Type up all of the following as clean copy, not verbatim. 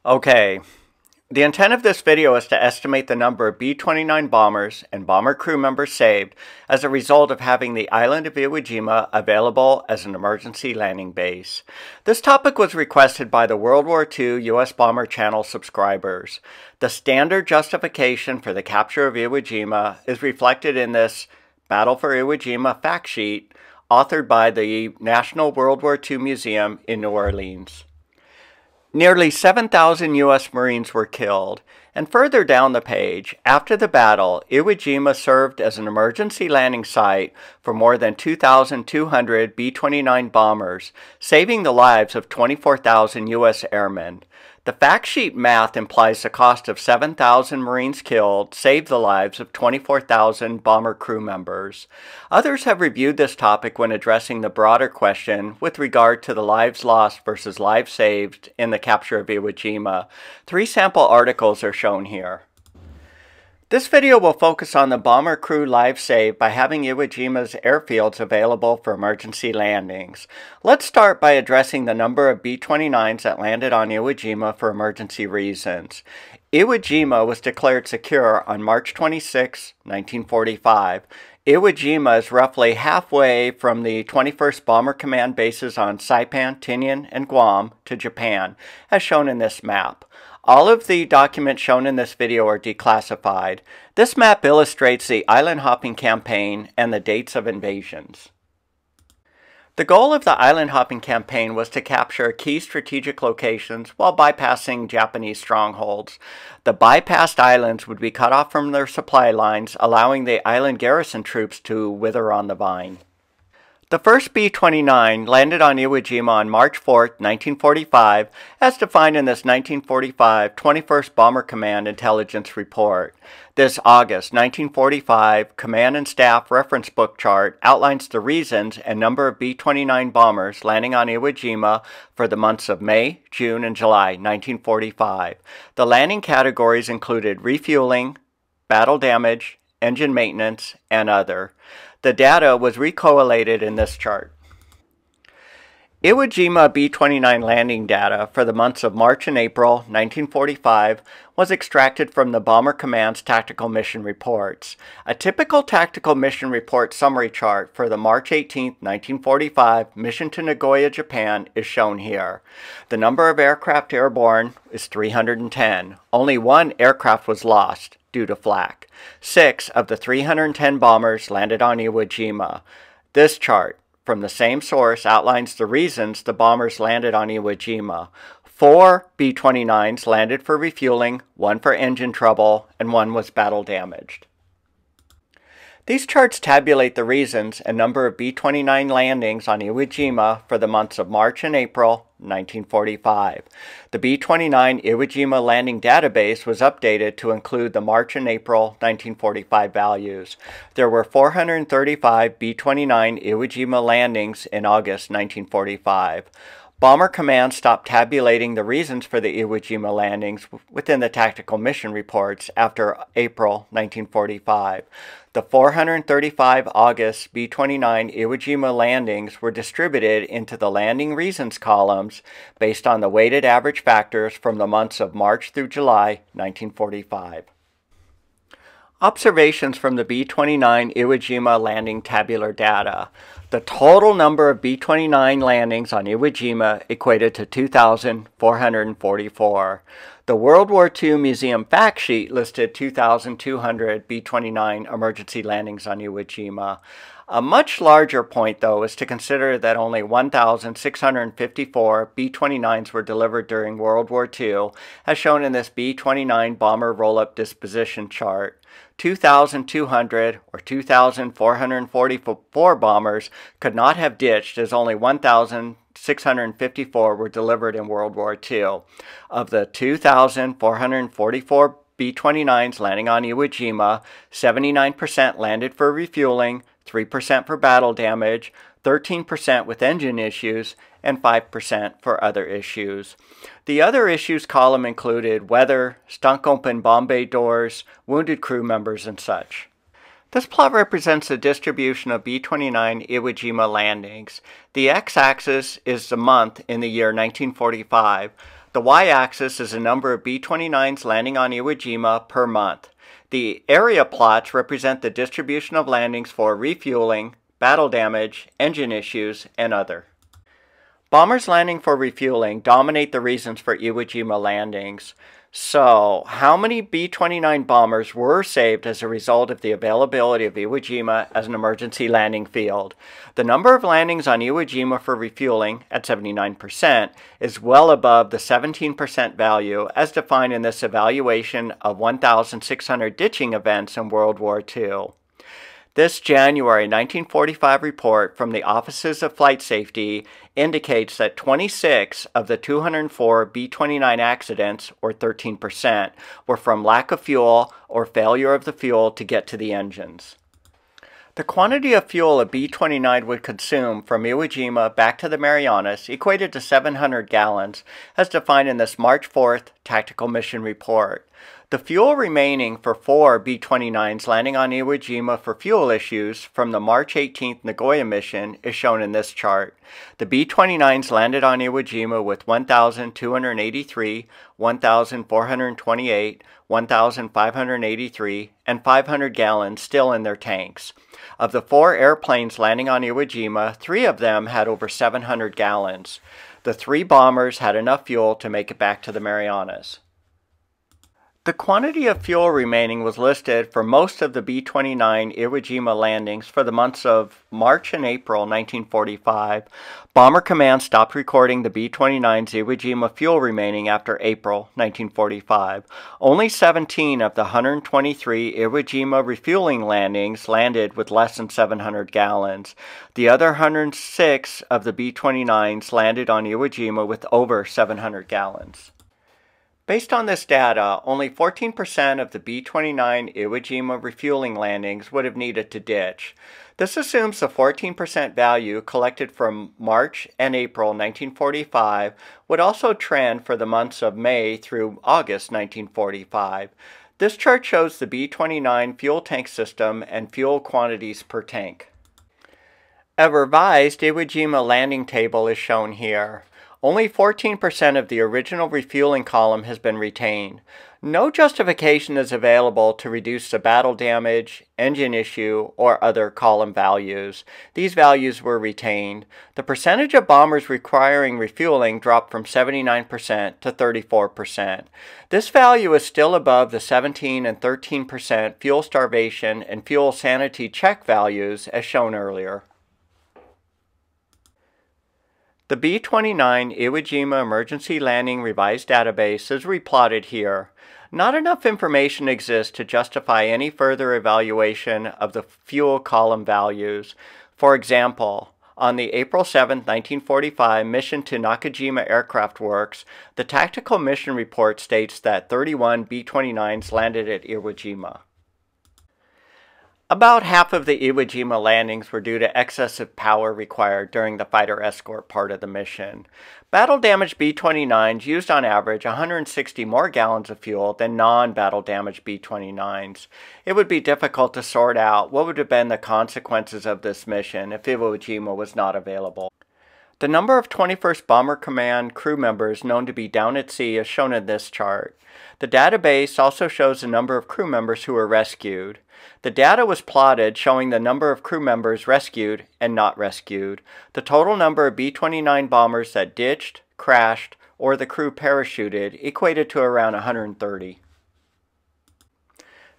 Okay, the intent of this video is to estimate the number of B-29 bombers and bomber crew members saved as a result of having the island of Iwo Jima available as an emergency landing base. This topic was requested by the World War II U.S. Bomber Channel subscribers. The standard justification for the capture of Iwo Jima is reflected in this Battle for Iwo Jima fact sheet authored by the National World War II Museum in New Orleans. Nearly 7,000 U.S. Marines were killed, and further down the page, after the battle, Iwo Jima served as an emergency landing site for more than 2,200 B-29 bombers, saving the lives of 24,000 U.S. airmen. The fact sheet math implies the cost of 7,000 Marines killed saved the lives of 24,000 bomber crew members. Others have reviewed this topic when addressing the broader question with regard to the lives lost versus lives saved in the capture of Iwo Jima. 3 sample articles are shown here. This video will focus on the bomber crew lives saved by having Iwo Jima's airfields available for emergency landings. Let's start by addressing the number of B-29s that landed on Iwo Jima for emergency reasons. Iwo Jima was declared secure on March 26, 1945. Iwo Jima is roughly halfway from the 21st Bomber Command bases on Saipan, Tinian, and Guam to Japan, as shown in this map. All of the documents shown in this video are declassified. This map illustrates the island hopping campaign and the dates of invasions. The goal of the island hopping campaign was to capture key strategic locations while bypassing Japanese strongholds. The bypassed islands would be cut off from their supply lines, allowing the island garrison troops to wither on the vine. The first B-29 landed on Iwo Jima on March 4, 1945, as defined in this 1945 21st Bomber Command Intelligence Report. This August 1945 Command and Staff Reference Book chart outlines the reasons and number of B-29 bombers landing on Iwo Jima for the months of May, June, and July 1945. The landing categories included refueling, battle damage, engine maintenance, and other. The data was recollated in this chart. Iwo Jima B-29 landing data for the months of March and April 1945 was extracted from the Bomber Command's Tactical Mission Reports. A typical Tactical Mission Report summary chart for the March 18, 1945 mission to Nagoya, Japan is shown here. The number of aircraft airborne is 310. Only 1 aircraft was lost due to flak. 6 of the 310 bombers landed on Iwo Jima. This chart from the same source outlines the reasons the bombers landed on Iwo Jima. 4 B-29s landed for refueling, 1 for engine trouble, and 1 was battle damaged. These charts tabulate the reasons and number of B-29 landings on Iwo Jima for the months of March and April 1945. The B-29 Iwo Jima landing database was updated to include the March and April 1945 values. There were 435 B-29 Iwo Jima landings in August 1945. Bomber Command stopped tabulating the reasons for the Iwo Jima landings within the tactical mission reports after April 1945. The 435 August B-29 Iwo Jima landings were distributed into the landing reasons columns based on the weighted average factors from the months of March through July 1945. Observations from the B-29 Iwo Jima landing tabular data. The total number of B-29 landings on Iwo Jima equated to 2,444. The World War II Museum fact sheet listed 2,200 B-29 emergency landings on Iwo Jima. A much larger point, though, is to consider that only 1,654 B-29s were delivered during World War II, as shown in this B-29 bomber roll-up disposition chart. 2,200 or 2,444 bombers could not have ditched, as only 1,654 were delivered in World War II. Of the 2,444 B-29s landing on Iwo Jima, 79% landed for refueling, 3% for battle damage, 13% with engine issues, and 5% for other issues. The other issues column included weather, stunk open bomb bay doors, wounded crew members, and such. This plot represents the distribution of B-29 Iwo Jima landings. The x-axis is the month in the year 1945. The y-axis is the number of B-29s landing on Iwo Jima per month. The area plots represent the distribution of landings for refueling, battle damage, engine issues, and other. Bombers landing for refueling dominate the reasons for Iwo Jima landings. So, how many B-29 bombers were saved as a result of the availability of Iwo Jima as an emergency landing field? The number of landings on Iwo Jima for refueling, at 79%, is well above the 17% value as defined in this evaluation of 1,600 ditching events in World War II. This January 1945 report from the Offices of Flight Safety indicates that 26 of the 204 B-29 accidents, or 13%, were from lack of fuel or failure of the fuel to get to the engines. The quantity of fuel a B-29 would consume from Iwo Jima back to the Marianas equated to 700 gallons, as defined in this March 4th Tactical Mission Report. The fuel remaining for 4 B-29s landing on Iwo Jima for fuel issues from the March 18th Nagoya mission is shown in this chart. The B-29s landed on Iwo Jima with 1,283, 1,428, 1,583, and 500 gallons still in their tanks. Of the 4 airplanes landing on Iwo Jima, 3 of them had over 700 gallons. The 3 bombers had enough fuel to make it back to the Marianas. The quantity of fuel remaining was listed for most of the B-29 Iwo Jima landings for the months of March and April 1945. Bomber Command stopped recording the B-29's Iwo Jima fuel remaining after April 1945. Only 17 of the 123 Iwo Jima refueling landings landed with less than 700 gallons. The other 106 of the B-29s landed on Iwo Jima with over 700 gallons. Based on this data, only 14% of the B-29 Iwo Jima refueling landings would have needed to ditch. This assumes the 14% value collected from March and April 1945 would also trend for the months of May through August 1945. This chart shows the B-29 fuel tank system and fuel quantities per tank. A revised Iwo Jima landing table is shown here. Only 14% of the original refueling column has been retained. No justification is available to reduce the battle damage, engine issue, or other column values. These values were retained. The percentage of bombers requiring refueling dropped from 79% to 34%. This value is still above the 17 and 13% fuel starvation and fuel sanity check values as shown earlier. The B-29 Iwo Jima Emergency Landing Revised Database is replotted here. Not enough information exists to justify any further evaluation of the fuel column values. For example, on the April 7, 1945 mission to Nakajima Aircraft Works, the Tactical Mission Report states that 31 B-29s landed at Iwo Jima. About half of the Iwo Jima landings were due to excessive power required during the fighter escort part of the mission. Battle-damaged B-29s used on average 160 more gallons of fuel than non-battle-damaged B-29s. It would be difficult to sort out what would have been the consequences of this mission if Iwo Jima was not available. The number of 21st Bomber Command crew members known to be down at sea is shown in this chart. The database also shows the number of crew members who were rescued. The data was plotted showing the number of crew members rescued and not rescued. The total number of B-29 bombers that ditched, crashed, or the crew parachuted equated to around 130.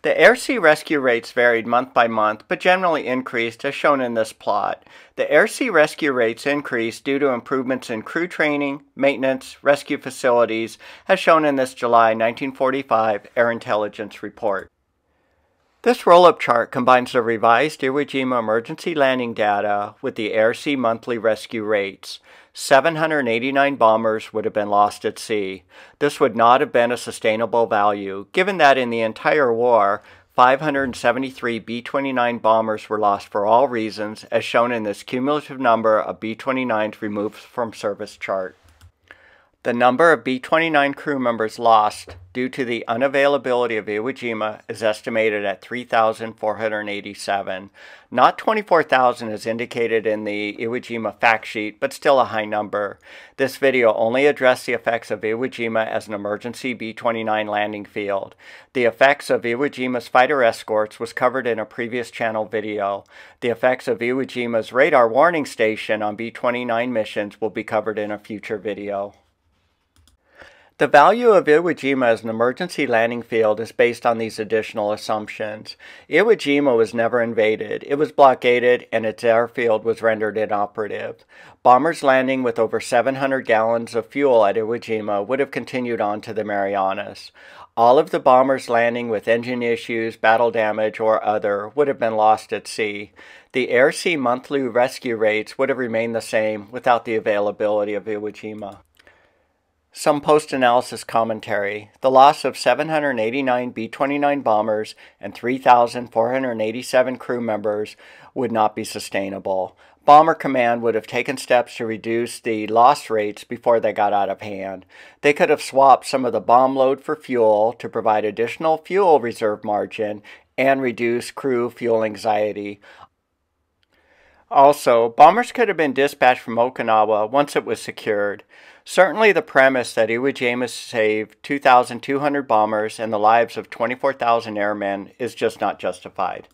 The air-sea rescue rates varied month by month, but generally increased as shown in this plot. The air-sea rescue rates increased due to improvements in crew training, maintenance, rescue facilities, as shown in this July 1945 Air Intelligence Report. This roll-up chart combines the revised Iwo Jima emergency landing data with the air-sea monthly rescue rates. 789 bombers would have been lost at sea. This would not have been a sustainable value, given that in the entire war, 573 B-29 bombers were lost for all reasons, as shown in this cumulative number of B-29s removed from service chart. The number of B-29 crew members lost due to the unavailability of Iwo Jima is estimated at 3,487. Not 24,000 as indicated in the Iwo Jima fact sheet, but still a high number. This video only addressed the effects of Iwo Jima as an emergency B-29 landing field. The effects of Iwo Jima's fighter escorts was covered in a previous channel video. The effects of Iwo Jima's radar warning station on B-29 missions will be covered in a future video. The value of Iwo Jima as an emergency landing field is based on these additional assumptions. Iwo Jima was never invaded, it was blockaded, and its airfield was rendered inoperative. Bombers landing with over 700 gallons of fuel at Iwo Jima would have continued on to the Marianas. All of the bombers landing with engine issues, battle damage, or other would have been lost at sea. The air-sea monthly rescue rates would have remained the same without the availability of Iwo Jima. Some post-analysis commentary. The loss of 789 B-29 bombers and 3,487 crew members would not be sustainable. Bomber Command would have taken steps to reduce the loss rates before they got out of hand. They could have swapped some of the bomb load for fuel to provide additional fuel reserve margin and reduce crew fuel anxiety. Also, bombers could have been dispatched from Okinawa once it was secured. Certainly the premise that Iwo Jima saved 2,200 bombers and the lives of 24,000 airmen is just not justified.